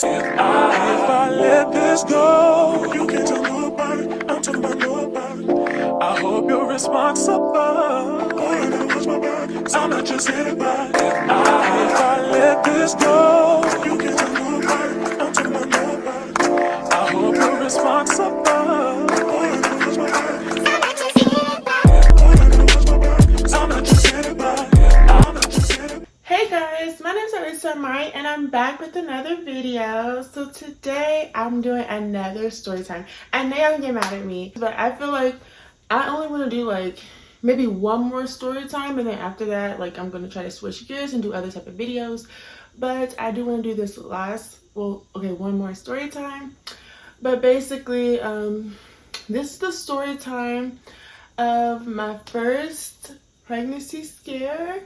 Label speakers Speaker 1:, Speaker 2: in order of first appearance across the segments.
Speaker 1: I let this go, you can't tell nobody. I'm talking about nobody. I hope you're responsible. All I know is my body. I'm not just anybody. If I let this go, you can't tell nobody. I'm talking about nobody. I hope you're responsible. All I know is my body. I'm not just anybody. All I know is my body. I'm not just anybody. I'm not just anybody.
Speaker 2: Hey guys, my name is elisaamarixoxo and I'm back with another video. So today I'm doing another story time. I know y'all can get mad at me, but I feel like I only want to do like maybe one more story time, and then after that, like, I'm going to try to switch gears and do other type of videos. But I do want to do this one more story time. But basically, this is the story time of my first pregnancy scare.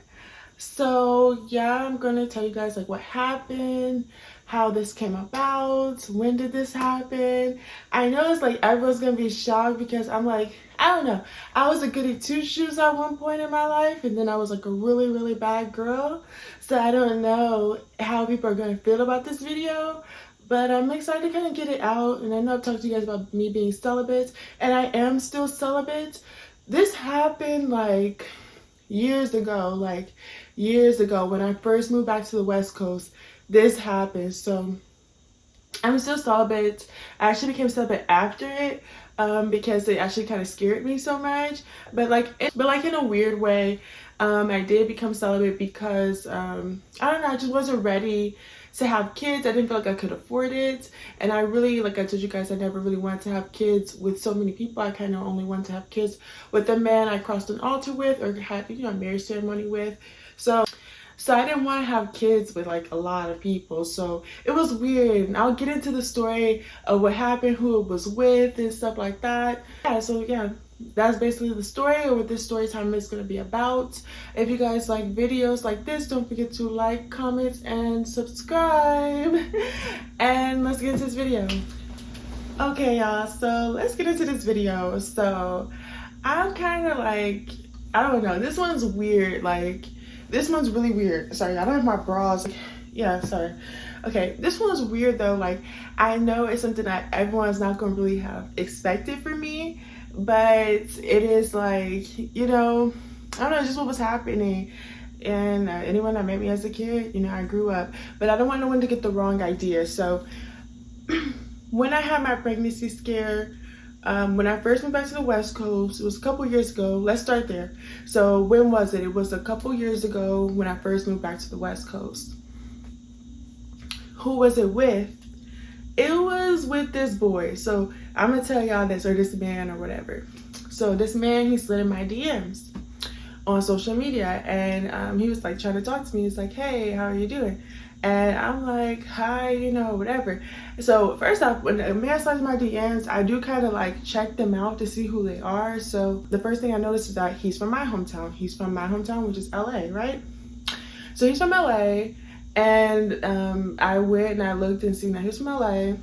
Speaker 2: So yeah, I'm gonna tell you guys like what happened, how this came about, when did this happen. I know it's like everyone's gonna be shocked because I'm like, I don't know, I was a goody two shoes at one point in my life, and then I was like a really bad girl. So I don't know how people are gonna feel about this video, but I'm excited to kind of get it out. And I know I've talked to you guys about me being celibate, and I am still celibate. This happened like years ago when I first moved back to the West Coast. This happened. So I'm still celibate. I actually became celibate after it because it actually kind of scared me so much, but in a weird way. I did become celibate because I don't know, I just wasn't ready to have kids. I didn't feel like I could afford it, and I really, like I told you guys, I never really wanted to have kids with so many people. I kind of only wanted to have kids with the man I crossed an altar with or had, a marriage ceremony with. So I didn't want to have kids with like a lot of people. So it was weird, and I'll get into the story of what happened, who it was with, and stuff like that. Yeah, that's basically the story, or what this story time is going to be about. If you guys like videos like this, don't forget to like, comment, and subscribe. And let's get into this video. Okay, y'all, so let's get into this video. So I'm kind of like, I don't know, this one's weird. Like, this one's really weird. Sorry, I don't have my bras. Yeah, sorry. Okay, this one's weird though. Like, I know it's something that everyone's not going to really have expected for me, but it is like, I don't know, just what was happening. And anyone that met me as a kid, I grew up, but I don't want no one to get the wrong idea. So when I had my pregnancy scare, when I first went back to the West Coast, it was a couple years ago. Let's start there. So when was it? It was a couple years ago when I first moved back to the West Coast. Who was it with? It was with this boy. So I'm gonna tell y'all this, or this man, or whatever. So this man, he slid in my DMs on social media, and he was like trying to talk to me. He's like, hey, how are you doing? And I'm like, hi, whatever. So first off, when a man slides my DMs, I do kind of like check them out to see who they are. So the first thing I noticed is that he's from my hometown. He's from my hometown, which is LA, right? So he's from LA. And I went and I looked and seen that he was from LA.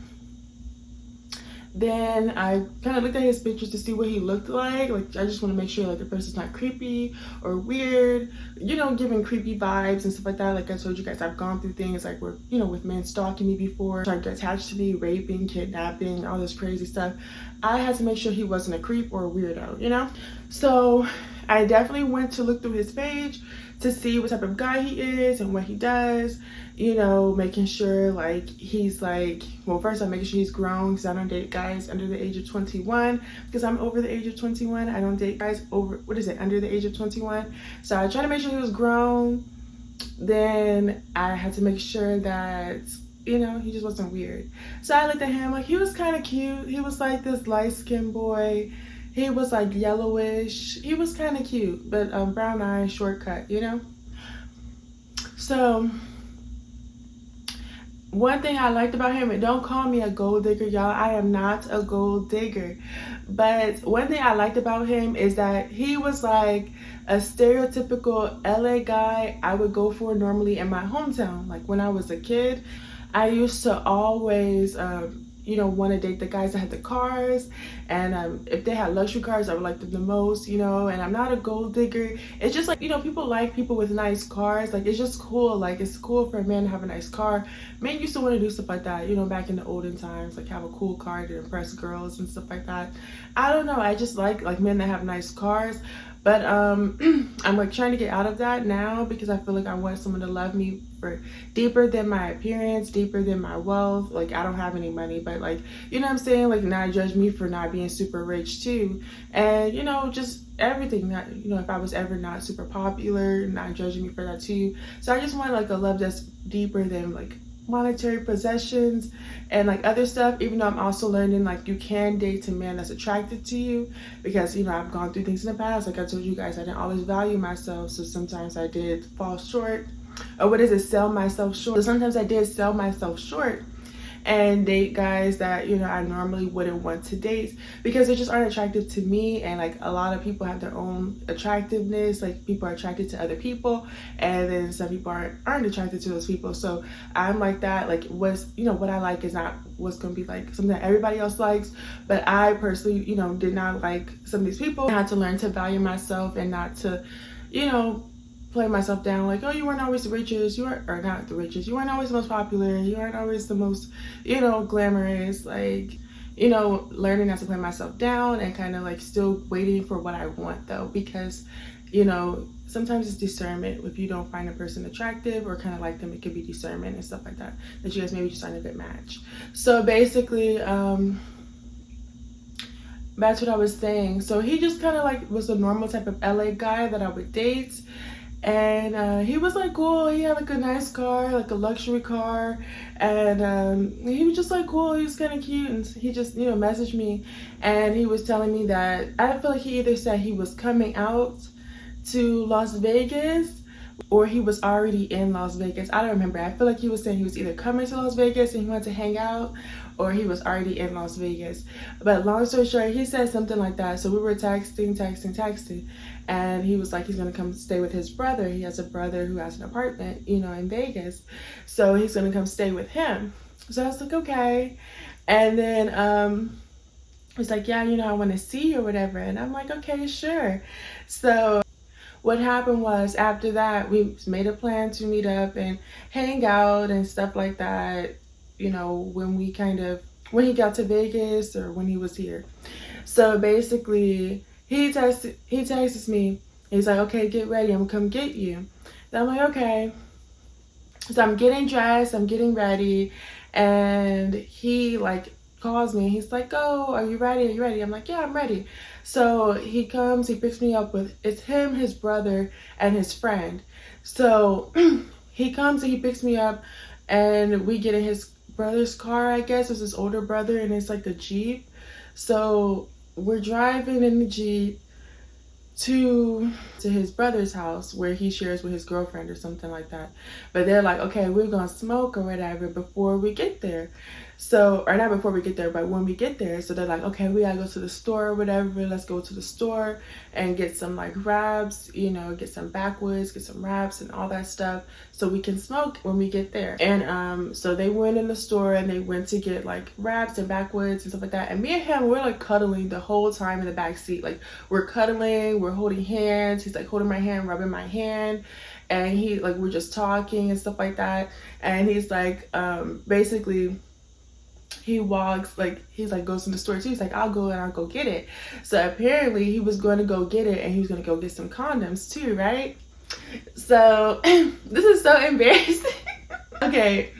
Speaker 2: Then I kind of looked at his pictures to see what he looked like. Like, I just want to make sure like the person's not creepy or weird, giving creepy vibes and stuff like that. Like I told you guys, I've gone through things like where, with men stalking me before, trying to get attached to me, raping, kidnapping, all this crazy stuff. I had to make sure he wasn't a creep or a weirdo, So I definitely went to look through his page to see what type of guy he is and what he does, making sure like he's like, well, first I'm making sure he's grown, because I don't date guys under the age of 21 because I'm over the age of 21. I don't date guys under the age of 21. So I tried to make sure he was grown. Then I had to make sure that, he just wasn't weird. So I looked at him, like, he was kind of cute. He was like this light-skinned boy. He was like yellowish. He was kind of cute, but brown eyes, short cut, So one thing I liked about him, and don't call me a gold digger, y'all. I am not a gold digger. But one thing I liked about him is that he was like a stereotypical LA guy I would go for normally in my hometown. Like when I was a kid, I used to always, you know, want to date the guys that had the cars, and if they had luxury cars, I would like them the most, you know. And I'm not a gold digger. It's just like, you know, people like people with nice cars. Like, it's just cool. Like, it's cool for a man to have a nice car. Men used to want to do stuff like that, you know, back in the olden times, like have a cool car to impress girls and stuff like that. I don't know, I just like men that have nice cars. But I'm like trying to get out of that now, because I feel like I want someone to love me for deeper than my appearance, deeper than my wealth. Like, I don't have any money, but like, you know what I'm saying? Like, not judge me for not being super rich too. And, you know, just everything that, you know, if I was ever not super popular, not judging me for that too. So I just want like a love that's deeper than like monetary possessions and like other stuff, even though I'm also learning like you can date a man that's attracted to you, because, you know, I've gone through things in the past. Like I told you guys, I didn't always value myself, so sometimes I did fall short, or what is it, sell myself short. So sometimes I did sell myself short and date guys that, you know, I normally wouldn't want to date, because they just aren't attractive to me. And like a lot of people have their own attractiveness. Like, people are attracted to other people, and then some people aren't attracted to those people. So I'm like that. Like, what's, you know, what I like is not what's going to be like something that everybody else likes. But I personally, you know, did not like some of these people. I had to learn to value myself and not to, you know, play myself down like, oh, you weren't always the richest, or not the richest, you weren't always the most popular, you weren't always the most, you know, glamorous. Like, you know, learning not to play myself down, and kind of like still waiting for what I want though, because, you know, sometimes it's discernment. If you don't find a person attractive or kind of like them, it could be discernment and stuff like that, that you guys maybe just aren't a good match. So basically, that's what I was saying. So he just kind of like was a normal type of LA guy that I would date. And he was like cool. He had like a nice car, like a luxury car, and he was just like cool. He was kind of cute, and he just, you know, messaged me, and he was telling me that, I feel like he either said he was coming out to Las Vegas, or he was already in Las Vegas. I don't remember. I feel like he was saying he was either coming to Las Vegas and he wanted to hang out, or he was already in Las Vegas. But long story short, he said something like that. So we were texting, and he was like, he's gonna come stay with his brother. He has a brother who has an apartment, you know, in Vegas. So he's gonna come stay with him. So I was like, okay. And then he's like, yeah, you know, I want to see you or whatever. And I'm like, okay, sure. So what happened was, after that, we made a plan to meet up and hang out and stuff like that, you know, when he got to Vegas or when he was here. So basically, he texts me. He's like, okay, get ready, I'm gonna come get you. Then I'm like, okay. So I'm getting dressed, I'm getting ready, and he like calls me. He's like, oh, are you ready? I'm like, yeah, I'm ready. So he comes, he picks me up with, it's him, his brother, and his friend. So he comes and he picks me up, and we get in his brother's car, I guess. It's his older brother, and it's like a Jeep. So we're driving in the Jeep to his brother's house, where he shares with his girlfriend or something like that. But they're like, okay, we're gonna smoke or whatever before we get there. So, or not before we get there, but when we get there. So they're like, okay, we gotta go to the store or whatever. Let's go to the store and get some like wraps, you know, get some backwoods, get some wraps and all that stuff, so we can smoke when we get there. And so they went in the store and they went to get like wraps and backwoods and stuff like that. And me and him, we're like cuddling the whole time in the back seat. Like, we're cuddling, we're holding hands. He's like holding my hand, rubbing my hand. And he like, we're just talking and stuff like that. And he's like, basically, he walks, like, he's like, goes in the store too. He's like, I'll go get it. So apparently he was going to go get it, and he was going to go get some condoms too, right? So this is so embarrassing. Okay,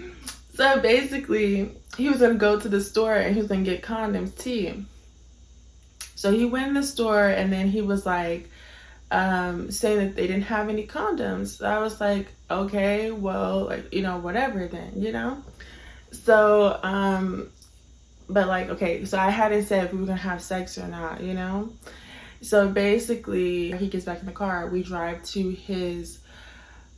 Speaker 2: so basically he was going to go to the store and he was going to get condoms too. So he went in the store, and then he was like saying that they didn't have any condoms. So I was like, okay, well, like, you know, whatever then, you know. So but like, okay, so I hadn't said if we were gonna have sex or not, you know. So basically, he gets back in the car, we drive to his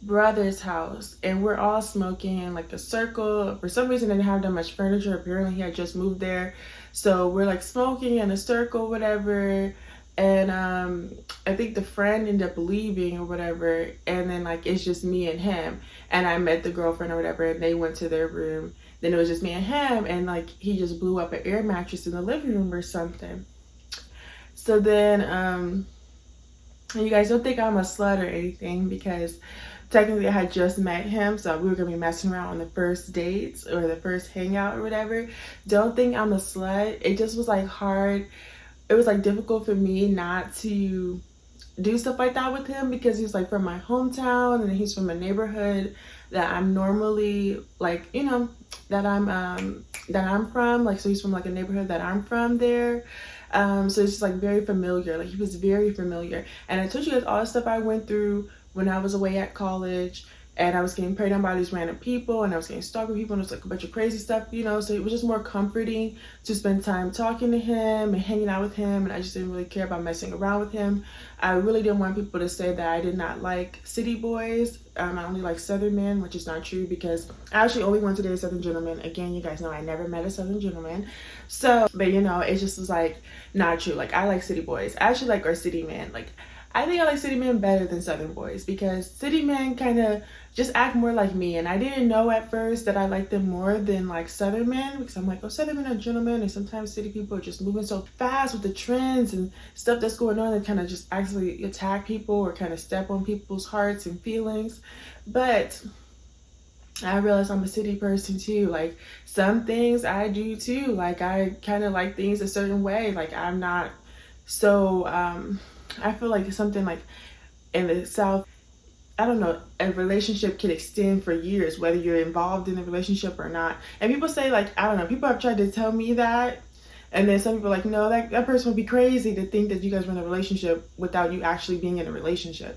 Speaker 2: brother's house, and we're all smoking in like a circle. For some reason, they didn't have that much furniture. Apparently he had just moved there. So we're like smoking in a circle, whatever. And I think the friend ended up leaving or whatever, and then like it's just me and him. And I met the girlfriend or whatever, and they went to their room. Then it was just me and him, and like he just blew up an air mattress in the living room or something. So then you guys don't think I'm a slut or anything, because technically I had just met him, so we were gonna be messing around on the first dates or the first hangout or whatever. Don't think I'm a slut. It just was like hard. It was like difficult for me not to do stuff like that with him, because he's like from my hometown and he's from a neighborhood that I'm normally like, you know, that I'm from. Like, so he's from like a neighborhood that I'm from there. So it's just like very familiar. Like, he was very familiar. And I told you guys all the stuff I went through when I was away at college, and I was getting preyed on by these random people, and I was getting stalked with people, and it was like a bunch of crazy stuff, you know. So it was just more comforting to spend time talking to him and hanging out with him, and I just didn't really care about messing around with him. I really didn't want people to say that I did not like city boys. I only like Southern men, which is not true, because I actually only want to date a Southern gentleman. Again, you guys know I never met a Southern gentleman. So, but you know, it just was like not true. Like, I like city boys. I actually like our city men. Like, I think I like city men better than Southern boys, because city men kind of just act more like me. And I didn't know at first that I liked them more than like Southern men, because I'm like, oh, Southern men are gentlemen, and sometimes city people are just moving so fast with the trends and stuff that's going on, and kind of just actually attack people or kind of step on people's hearts and feelings. But I realized I'm a city person too. Like, some things I do too. Like, I kind of like things a certain way. Like, I'm not so I feel like something like in the South, I don't know, a relationship can extend for years, whether you're involved in a relationship or not. And people say, like, I don't know, people have tried to tell me that. And then some people are like, no, that person would be crazy to think that you guys were in a relationship without you actually being in a relationship.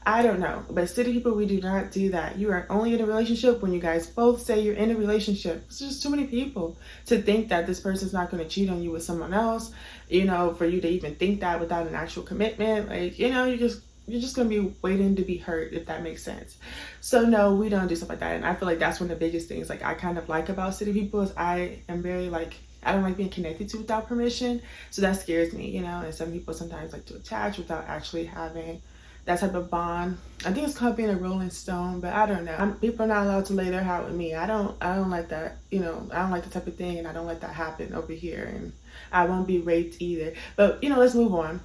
Speaker 2: I don't know. But city people, we do not do that. You are only in a relationship when you guys both say you're in a relationship. It's just too many people to think that this person's not going to cheat on you with someone else, you know, for you to even think that without an actual commitment. Like, you know, you're just going to be waiting to be hurt, if that makes sense. So no, we don't do stuff like that. And I feel like that's one of the biggest things like I kind of like about city people is I am very like, I don't like being connected to without permission. So that scares me, you know. And some people sometimes like to attach without actually having that type of bond. I think it's called being a Rolling Stone, but I don't know. People are not allowed to lay their hat with me. I don't like that, you know. I don't like the type of thing, and I don't let that happen over here. And I won't be raped either. But, you know, let's move on.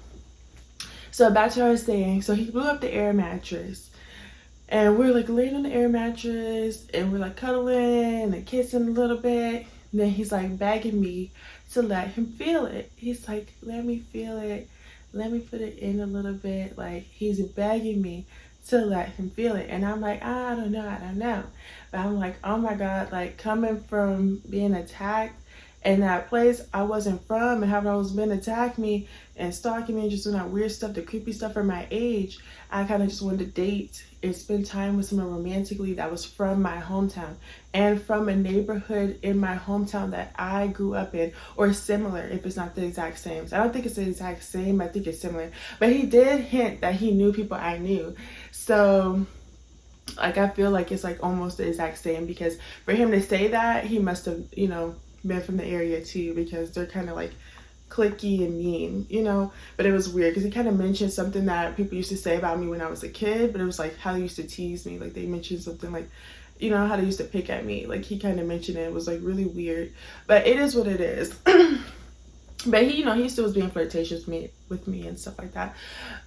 Speaker 2: So back to what I was saying. So he blew up the air mattress, and we're like laying on the air mattress, and we're like cuddling and kissing a little bit. And then he's like begging me to let him feel it. He's like, let me feel it. Let me put it in a little bit. Like, he's begging me to let him feel it. And I'm like, I don't know. But I'm like, oh my God, like coming from being attacked in that place I wasn't from, and having always been attacked me and stalking me and just doing that weird stuff, the creepy stuff for my age, I kind of just wanted to date and spend time with someone romantically that was from my hometown and from a neighborhood in my hometown that I grew up in, or similar if it's not the exact same. So I don't think it's the exact same, I think it's similar. But he did hint that he knew people I knew. So like, I feel like it's like almost the exact same, because for him to say that, he must have, you know, been from the area too, because they're kind of like cliquey and mean, you know. But it was weird because he kind of mentioned something that people used to say about me when I was a kid, but it was like how they used to tease me. Like, they mentioned something like, you know, how they used to pick at me. Like, he kind of mentioned it. It was like really weird, but it is what it is. But he, you know, he still was being flirtatious with me and stuff like that.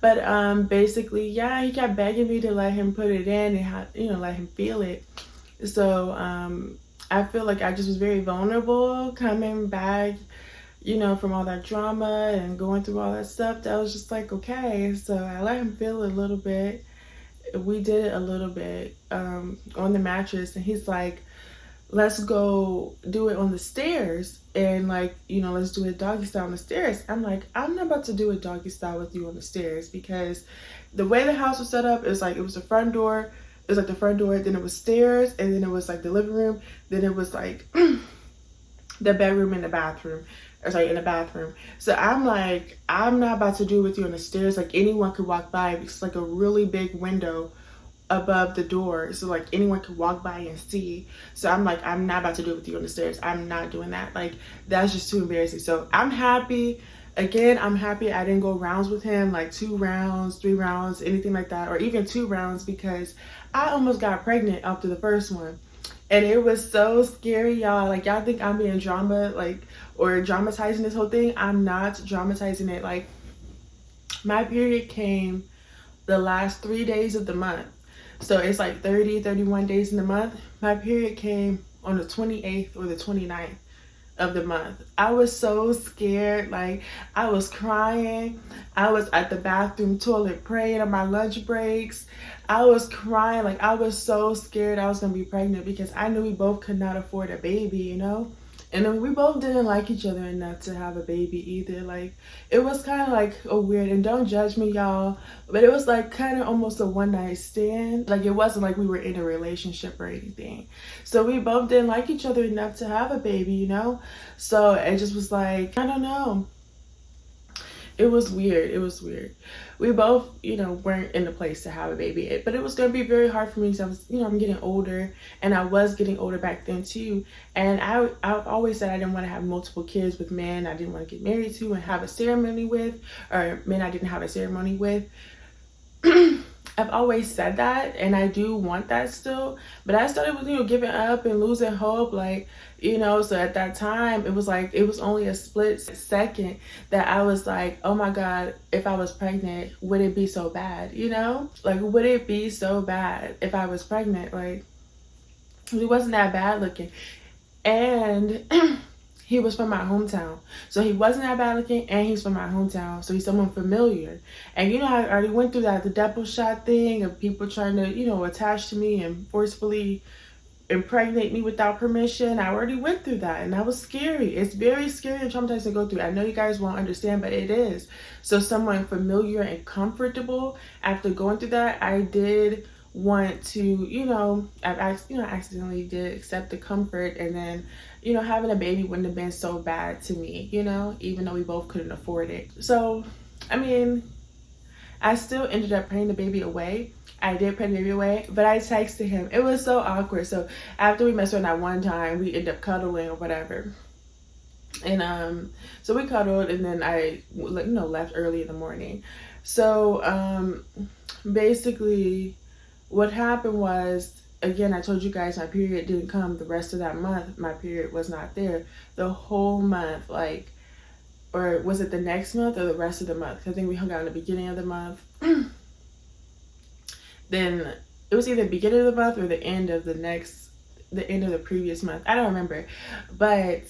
Speaker 2: But basically, yeah, he kept begging me to let him put it in and, you know, let him feel it. So I feel like I just was very vulnerable coming back, you know, from all that drama and going through all that stuff. That was just like, okay. So I let him feel it a little bit. We did it a little bit on the mattress, and he's like, let's go do it on the stairs, and like, you know, let's do a doggy style on the stairs. I'm like, I'm not about to do a doggy style with you on the stairs, because the way the house was set up is like, it was the front door. It was like the front door, then it was stairs, and then it was like the living room, then it was like the bedroom and the bathroom. Or sorry, in the bathroom. So I'm like, I'm not about to do it with you on the stairs. Like, anyone could walk by. It's like a really big window above the door, so like anyone could walk by and see. So I'm like, I'm not about to do it with you on the stairs. I'm not doing that. Like, that's just too embarrassing. So I'm happy. Again, I'm happy I didn't go rounds with him, like 2 rounds, 3 rounds, anything like that, or even 2 rounds, because I almost got pregnant after the first one. And it was so scary, y'all. Like, y'all think I'm being drama, like, or dramatizing this whole thing. I'm not dramatizing it. Like, my period came the last 3 days of the month. So it's like 30, 31 days in the month. My period came on the 28th or the 29th of the month. I was so scared. Like, I was crying. I was at the bathroom toilet praying on my lunch breaks. I was crying. Like, I was so scared I was gonna be pregnant because I knew we both could not afford a baby, you know? And then we both didn't like each other enough to have a baby either. Like, it was kind of like a weird, and don't judge me, y'all, but it was like kind of almost a one night stand. Like, it wasn't like we were in a relationship or anything. So we both didn't like each other enough to have a baby, you know? So it just was like, I don't know. It was weird. It was weird. We both, you know, weren't in a place to have a baby. But it was going to be very hard for me because I was, you know, I'm getting older. And I was getting older back then too. And I've always said I didn't want to have multiple kids with men I didn't want to get married to and have a ceremony with. Or men I didn't have a ceremony with. I've always said that, and I do want that still, but I started with, you know, giving up and losing hope, like, you know, so at that time, it was like, it was only a split second that I was like, oh my God, if I was pregnant, would it be so bad, you know? Like, would it be so bad if I was pregnant? Like, he wasn't that bad looking, and he was from my hometown. So he wasn't that bad looking, and he's from my hometown. So he's someone familiar. And you know, I already went through that, the double shot thing of people trying to, you know, attach to me and forcefully impregnate me without permission. I already went through that, and that was scary. It's very scary and traumatizing to go through. I know you guys won't understand, but it is. So someone familiar and comfortable, after going through that, I did want to, you know, I accidentally did accept the comfort, and then, you know, having a baby wouldn't have been so bad to me, you know, even though we both couldn't afford it. So, I mean, I still ended up praying the baby away. I did pray the baby away, but I texted him. It was so awkward. So after we messed around that one time, we ended up cuddling or whatever. And so we cuddled, and then I, you know, left early in the morning. So basically what happened was, again, I told you guys my period didn't come the rest of that month. My period was not there the whole month, like, or was it the next month or the rest of the month? I think we hung out in the beginning of the month. Then it was either the beginning of the month or the end of the previous month. I don't remember. But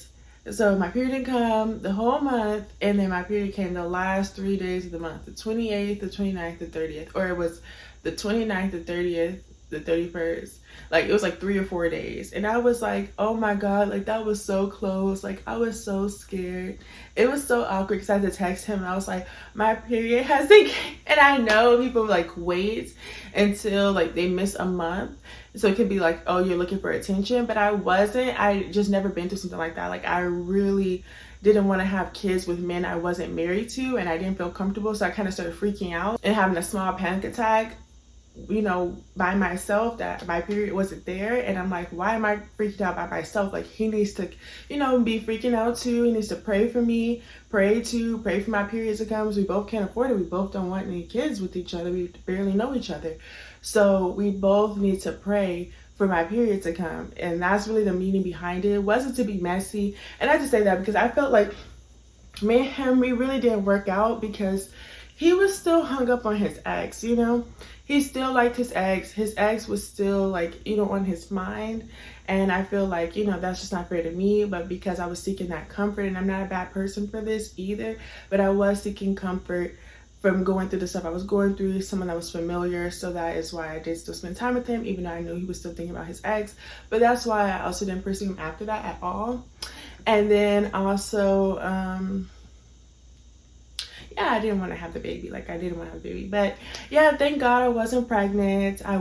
Speaker 2: so my period didn't come the whole month, and then my period came the last 3 days of the month, the 28th, the 29th, the 30th, or it was the 29th, the 30th, the 31st. Like, it was like 3 or 4 days, and I was like, oh my God, like, that was so close. Like, I was so scared. It was so awkward because I had to text him, and I was like, my period hasn't came. And I know people like wait until like they miss a month, so it could be like, oh, you're looking for attention, but I wasn't. I just never been through something like that. Like, I really didn't want to have kids with men I wasn't married to, and I didn't feel comfortable, so I kind of started freaking out and having a small panic attack, you know, by myself, that my period wasn't there. And I'm like, why am I freaking out by myself? Like, he needs to, you know, be freaking out too. He needs to pray for me, pray for my periods to come. We both can't afford it. We both don't want any kids with each other. We barely know each other. So we both need to pray for my period to come. And that's really the meaning behind it. It wasn't to be messy. And I just say that because I felt like me and him, we really didn't work out because he was still hung up on his ex, you know? He still liked his ex. His ex was still, like, you know, on his mind. And I feel like, you know, that's just not fair to me. But because I was seeking that comfort, and I'm not a bad person for this either, but I was seeking comfort from going through the stuff I was going through, someone that was familiar. So that is why I did still spend time with him, even though I knew he was still thinking about his ex. But that's why I also didn't pursue him after that at all. And then also, yeah, I didn't want to have the baby. Like, I didn't want to have a baby. But yeah, thank God I wasn't pregnant. I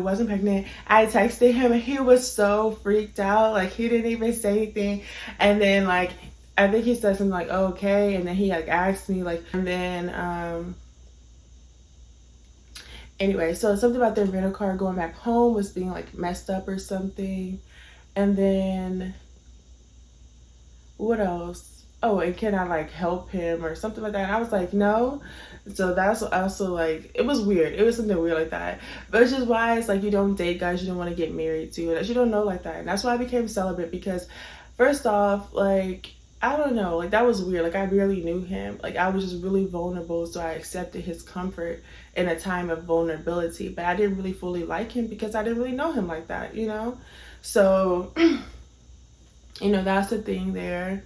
Speaker 2: texted him, and he was so freaked out. Like, he didn't even say anything. And then, like, I think he said something like, oh, okay. And then he, like, asked me, like, and then, anyway, so something about their rental car going back home was being, like, messed up or something. And then, what else? oh, and can I like help him or something like that? And I was like, no. So that's also like, it was weird. It was something weird like that. But it's just why it's like you don't date guys you don't want to get married to, that you don't know like that. And that's why I became celibate, because first off, like, I don't know, like that was weird. Like I barely knew him. Like I was just really vulnerable, so I accepted his comfort in a time of vulnerability. But I didn't really fully like him because I didn't really know him like that, you know? So, you know, that's the thing there.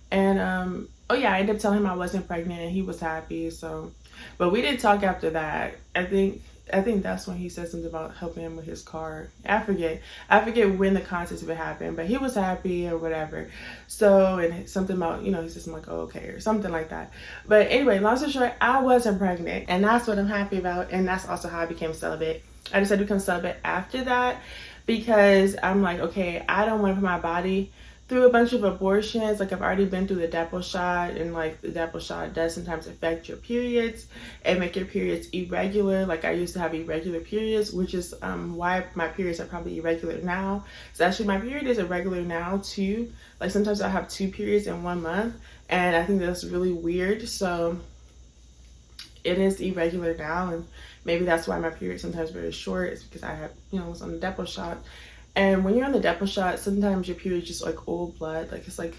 Speaker 2: And oh yeah, I ended up telling him I wasn't pregnant, and he was happy. So, but we didn't talk after that. I think that's when he said something about helping him with his car. I forget when the contest of it happened, but he was happy or whatever. So, and something about, you know, he said something like, oh, okay, or something like that. But anyway, long story short, I wasn't pregnant, and that's what I'm happy about. And that's also how I became celibate. I decided to become celibate after that because I'm like, okay, I don't want to put my body through a bunch of abortions. Like I've already been through the Depo shot, and like the Depo shot does sometimes affect your periods and make your periods irregular. Like I used to have irregular periods, which is why my periods are probably irregular now. So actually my period is irregular now too. Like sometimes I have 2 periods in 1 month, and I think that's really weird. So it is irregular now, and maybe that's why my period sometimes very short, is because I have, you know, was on the Depo shot. And when you're on the Depo shot, sometimes your period is just like old blood. Like it's like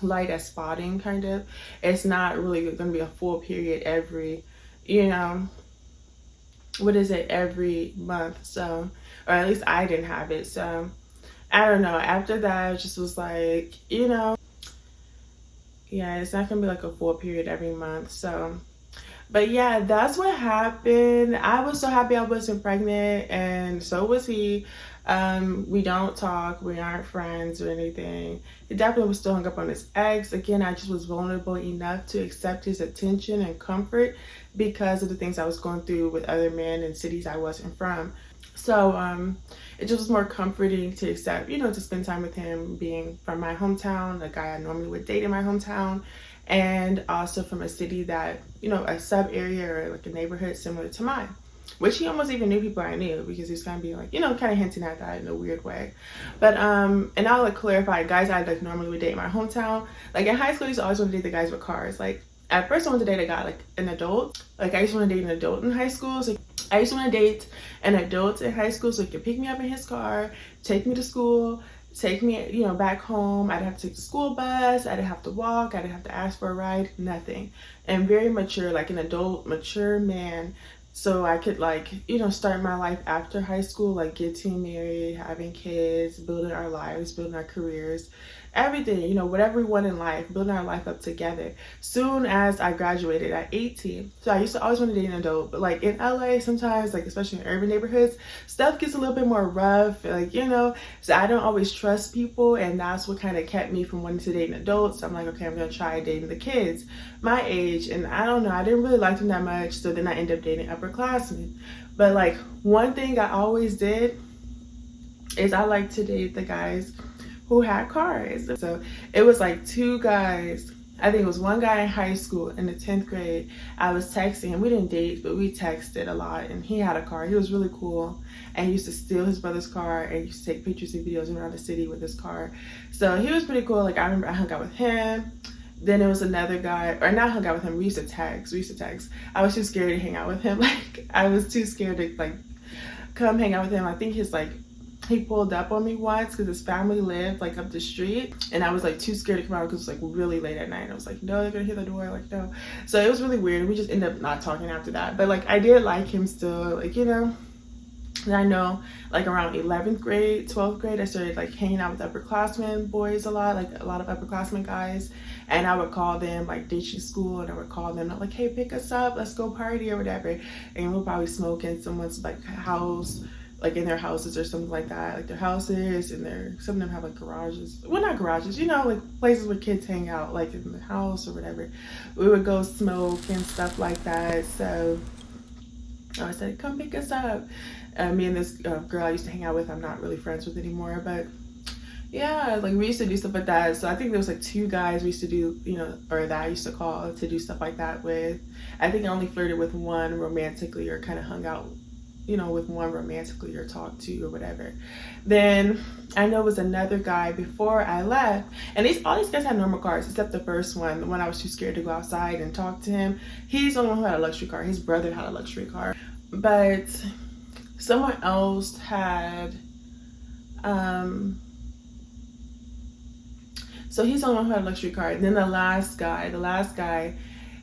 Speaker 2: light as spotting kind of. It's not really going to be a full period every, you know, what is it, every month. So, or at least I didn't have it. So I don't know. After that, it just was like, you know, yeah, it's not going to be like a full period every month. So, but yeah, that's what happened. I was so happy I wasn't pregnant, and so was he. We don't talk, we aren't friends or anything. He definitely was still hung up on his ex. Again, I just was vulnerable enough to accept his attention and comfort because of the things I was going through with other men in cities I wasn't from. So it just was more comforting to accept, you know, to spend time with him, being from my hometown, a guy I normally would date in my hometown, and also from a city that, you know, a sub area or like a neighborhood similar to mine. Which he almost even knew people I knew, because he was kind of being like, you know, kind of hinting at that in a weird way. But and I'll like clarify, guys I like normally would date in my hometown. Like in high school, I used to always want to date the guys with cars. Like at first I wanted to date a guy, like an adult. Like I used to want to date an adult in high school. So I used to want to date an adult in high school so he could pick me up in his car, take me to school, take me, you know, back home. I didn't have to take the school bus. I didn't have to walk. I didn't have to ask for a ride, nothing. And very mature, like an adult, mature man. So I could like, you know, start my life after high school, like getting married, having kids, building our lives, building our careers, everything, you know, whatever we want in life, building our life up together. Soon as I graduated at 18. So I used to always want to date an adult, but like in LA sometimes, like especially in urban neighborhoods, stuff gets a little bit more rough, like, you know, so I don't always trust people, and that's what kind of kept me from wanting to date an adult. So I'm like, okay, I'm going to try dating the kids my age, and I don't know, I didn't really like them that much, so then I ended up dating upperclassmen. But like one thing I always did is I like to date the guys who had cars. So it was like 2 guys. I think it was one guy in high school in the 10th grade. I was texting him. We didn't date, but we texted a lot, and he had a car. He was really cool, and he used to steal his brother's car and used to take pictures and videos around the city with his car. So he was pretty cool. Like I remember I hung out with him. Then there was another guy, or not hung out with him, we used to text. I was too scared to hang out with him. Like I was too scared to like come hang out with him. I think he pulled up on me once because his family lived like up the street, and I was like too scared to come out because it was like really late at night. I was like, no, they're gonna hear the door, like no. So it was really weird. We just ended up not talking after that. But like I did like him still, like, you know. And I know like around 11th grade, 12th grade, I started like hanging out with upperclassmen boys a lot, like a lot of upperclassmen guys. And I would call them like ditching school, and I would call them like, hey, pick us up, let's go party or whatever. And we'll probably smoke in someone's like house, like in their houses or something like that, like their houses, and some of them have like garages, well not garages, you know, like places where kids hang out, like in the house or whatever. We would go smoke and stuff like that. So I said, come pick us up. Me and this girl I used to hang out with, I'm not really friends with anymore, but yeah, like we used to do stuff like that. So I think there was like 2 guys we used to do, you know, or that I used to call to do stuff like that with. I think I only flirted with one romantically, or kind of hung out you know, with one romantically or talk to or whatever. Then I know it was another guy before I left, and all these guys had normal cars except the first one, the one I was too scared to go outside and talk to him. He's the only one who had a luxury car. His brother had a luxury car, but someone else had so he's the only one who had a luxury car. And then the last guy,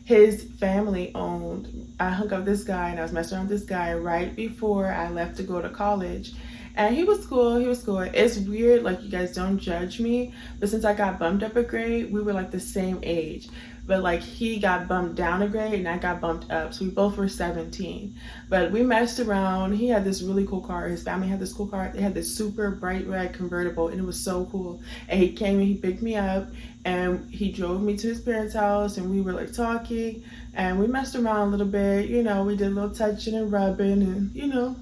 Speaker 2: his family owned. I hung up with this guy and I was messing around with this guy right before I left to go to college. And he was cool. It's weird, like, you guys don't judge me, but since I got bumped up a grade, we were like the same age. But like, he got bumped down a grade and I got bumped up, so we both were 17. But we messed around. He had this really cool car. His family had this cool car. They had this super bright red convertible, and it was so cool. And he came and he picked me up and he drove me to his parents' house, and we were like talking and we messed around a little bit. You know, we did a little touching and rubbing, and you know,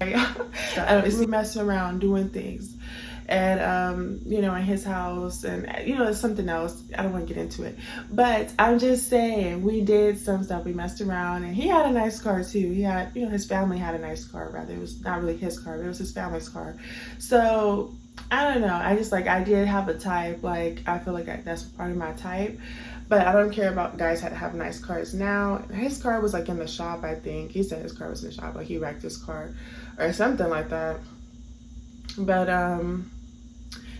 Speaker 2: we messing around doing things. And you know, in his house, and you know, it's something else. I don't want to get into it, but I'm just saying, we did some stuff. We messed around, and he had a nice car too. He had, you know, his family had a nice car. Rather, it was not really his car, but it was his family's car. So I don't know. I just, like, I did have a type. Like, I feel like that's part of my type. But I don't care about guys that have nice cars now. His car was like in the shop, I think. He said his car was in the shop, like he wrecked his car or something like that. But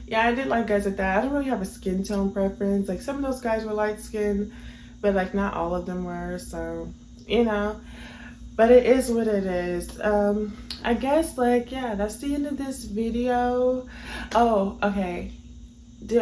Speaker 2: yeah, I did like guys like that. I don't really have a skin tone preference. Like, some of those guys were light skinned, but like not all of them were. So, you know, but it is what it is. I guess, like, yeah, that's the end of this video. Oh, okay.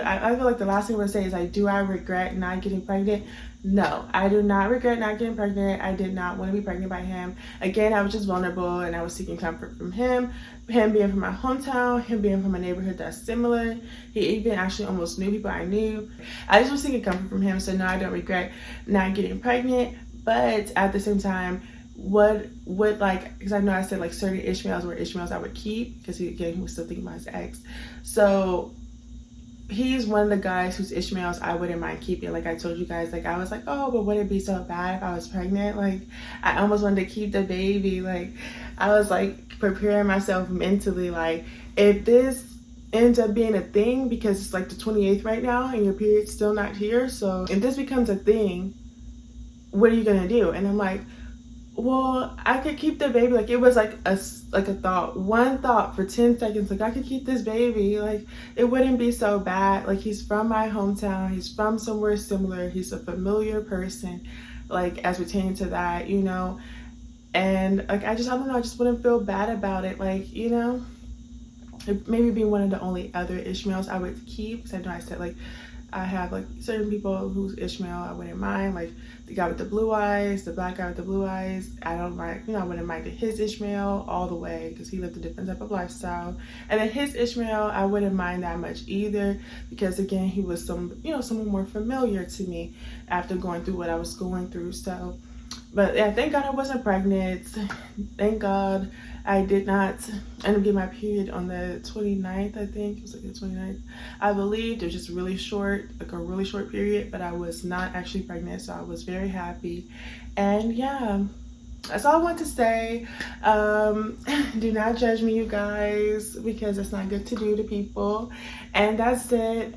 Speaker 2: I feel like the last thing I'm gonna say is, like, do I regret not getting pregnant? No, I do not regret not getting pregnant. I did not want to be pregnant by him. Again, I was just vulnerable and I was seeking comfort from him being from my hometown, him being from a neighborhood that's similar. He even actually almost knew people I knew. I just was seeking comfort from him. So no, I don't regret not getting pregnant. But at the same time, what would, like, because I know I said like certain Ishmaels were Ishmaels I would keep, because he was still thinking about his ex. So he's one of the guys whose Ishmaels I wouldn't mind keeping. Like I told you guys, like, I was like, oh, but would it be so bad if I was pregnant? Like, I almost wanted to keep the baby. Like, I was like preparing myself mentally, like, if this ends up being a thing, because it's like the 28th right now and your period's still not here, so if this becomes a thing, what are you gonna do? And I'm like, well, I could keep the baby. Like, it was like a thought, one thought for 10 seconds. Like, I could keep this baby. Like, it wouldn't be so bad. Like, he's from my hometown. He's from somewhere similar. He's a familiar person, like, as pertaining to that, you know. And like, I don't know. I just wouldn't feel bad about it. Like, you know, it maybe be one of the only other Ishmaels I would keep. Because I know I said, like, I have like certain people whose Ishmael I wouldn't mind, like the guy with the blue eyes, the black guy with the blue eyes. I don't mind, you know, I wouldn't mind his Ishmael all the way, because he lived a different type of lifestyle. And then his Ishmael, I wouldn't mind that much either, because again, he was someone more familiar to me after going through what I was going through. So, but yeah, thank God I wasn't pregnant. Thank God I did not end up getting my period on the 29th, I think. It was like the 29th. I believed it was just really short, like a really short period, but I was not actually pregnant, so I was very happy. And yeah, that's all I want to say. Do not judge me, you guys, because it's not good to do to people. And that's it.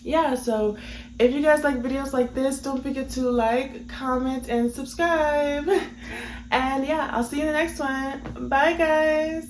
Speaker 2: Yeah, so if you guys like videos like this, don't forget to like, comment, and subscribe. And yeah, I'll see you in the next one. Bye, guys.